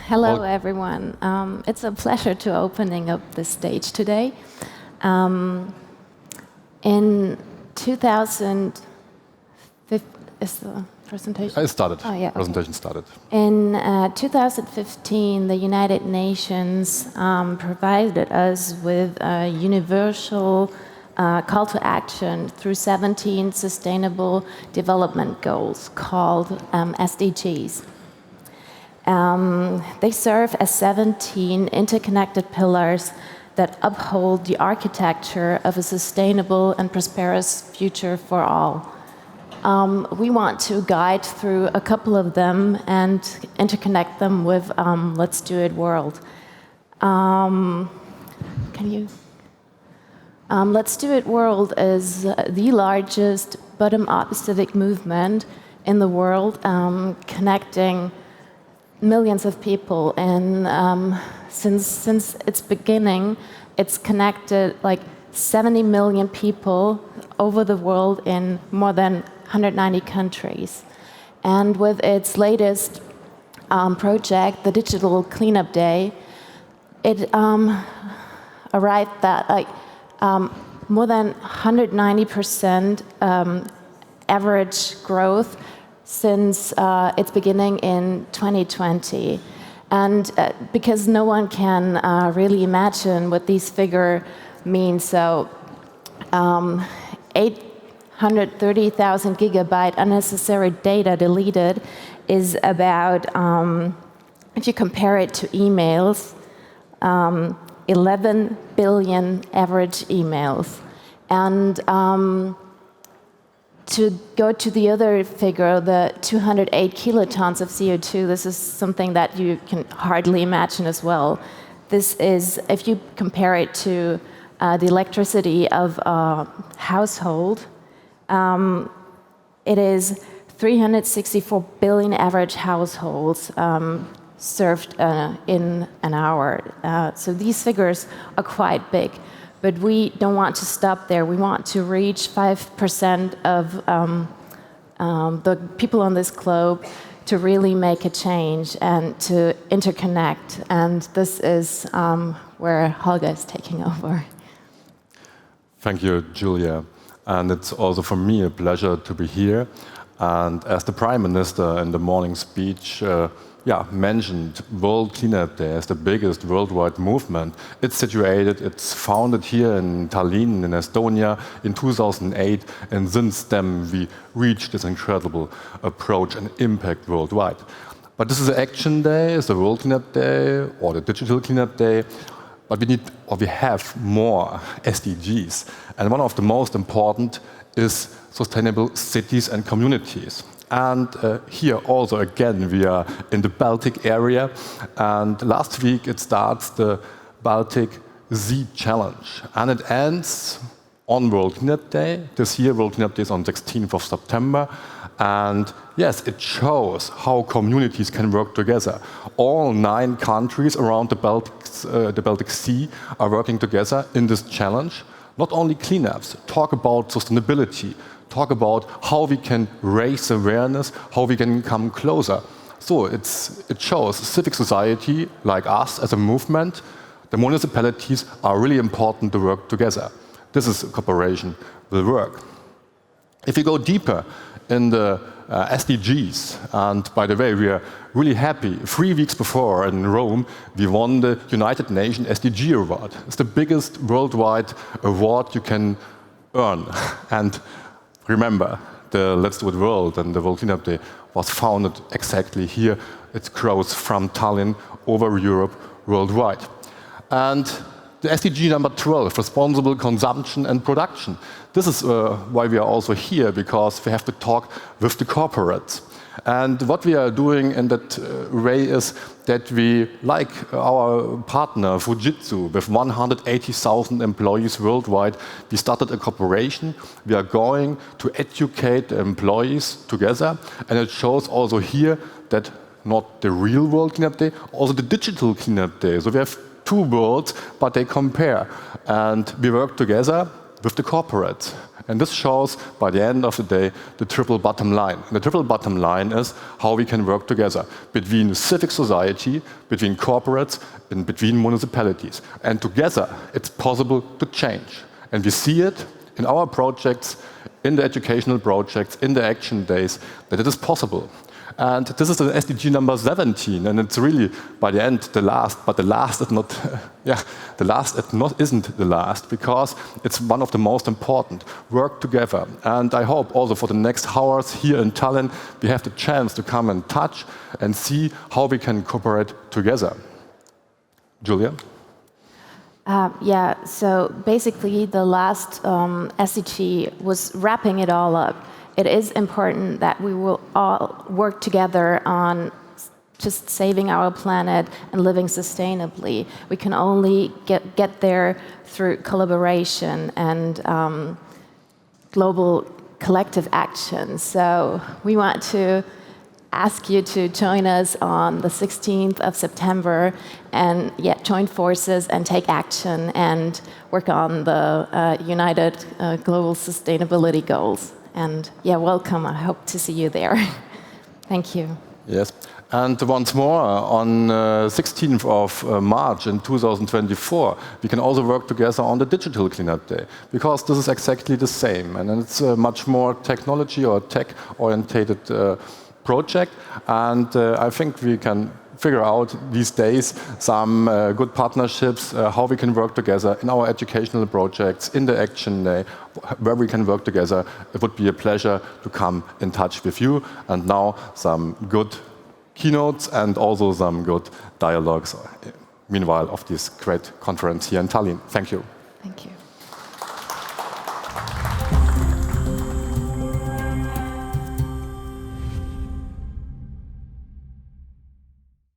Hello, everyone. It's a pleasure to opening up this stage today. In 2015, is the presentation? It started. Oh, yeah. Presentation started. In 2015, the United Nations provided us with a universal call to action through 17 Sustainable Development Goals called SDGs. They serve as 17 interconnected pillars that uphold the architecture of a sustainable and prosperous future for all. We want to guide through a couple of them and interconnect them with Let's Do It World. Let's Do It World is the largest bottom-up civic movement in the world, connecting millions of people, and since its beginning, it's connected like 70 million people over the world in more than 190 countries. And with its latest project, the Digital Cleanup Day, it arrived at like more than 190% average growth since its beginning in 2020. And because no one can really imagine what these figures mean, so 830,000 gigabyte unnecessary data deleted is about, if you compare it to emails, 11 billion average emails. And to go to the other figure, the 208 kilotons of CO2, this is something that you can hardly imagine as well. This is, if you compare it to the electricity of a household, it is 364 billion average households served in an hour. So these figures are quite big. But we don't want to stop there. We want to reach 5% of the people on this globe to really make a change and to interconnect. And this is where Holger is taking over. Thank you, Julia. And it's also for me a pleasure to be here. And as the Prime Minister in the morning speech mentioned, World Cleanup Day as the biggest worldwide movement. It's founded here in Tallinn, in Estonia, in 2008, and since then we reached this incredible approach and impact worldwide. But this is an action day, it's the World Cleanup Day, or the Digital Cleanup Day, but we have more SDGs. And one of the most important is sustainable cities and communities. And here also, again, we are in the Baltic area. And last week, it starts the Baltic Sea Challenge. And it ends on World Cleanup Day. This year, World Cleanup Day is on 16th of September. And yes, it shows how communities can work together. All 9 countries around the Baltic Sea are working together in this challenge. Not only cleanups, talk about sustainability, talk about how we can raise awareness, how we can come closer. So it shows civic society, like us as a movement, the municipalities are really important to work together. This is cooperation will work. If you go deeper in the SDGs, and by the way, we are really happy. 3 weeks before in Rome, we won the United Nations SDG Award. It's the biggest worldwide award you can earn. And remember, the Let's Do It World and the World Cleanup Day was founded exactly here. It grows from Tallinn over Europe, worldwide. And the SDG number 12, responsible consumption and production. This is why we are also here, because we have to talk with the corporates. And what we are doing in that way is that we, like our partner Fujitsu, with 180,000 employees worldwide, we started a cooperation. We are going to educate the employees together. And it shows also here that not the real World Cleanup Day, also the Digital Cleanup Day. So we have 2 worlds, but they compare. And we work together with the corporates. And this shows, by the end of the day, the triple bottom line. And the triple bottom line is how we can work together between civic society, between corporates, and between municipalities. And together, it's possible to change. And we see it in our projects, in the educational projects, in the action days, that it is possible. And this is an SDG number 17, and it's really, by the end, the last. But the last is not, isn't the last, because it's one of the most important. Work together. And I hope also for the next hours here in Tallinn, we have the chance to come and touch and see how we can cooperate together. Julia? So basically the last SDG was wrapping it all up. It is important that we will all work together on just saving our planet and living sustainably. We can only get there through collaboration and global collective action. So we want to ask you to join us on the 16th of September and join forces and take action and work on the United Global Sustainability Goals. And welcome. I hope to see you there. Thank you. Yes. And once more, on 16th of March in 2024, we can also work together on the Digital Cleanup Day, because this is exactly the same. And it's a much more technology or tech-orientated project. And I think we can figure out these days some good partnerships, how we can work together in our educational projects, in the action day, where we can work together. It would be a pleasure to come in touch with you. And now some good keynotes and also some good dialogues, meanwhile, of this great conference here in Tallinn. Thank you. Thank you.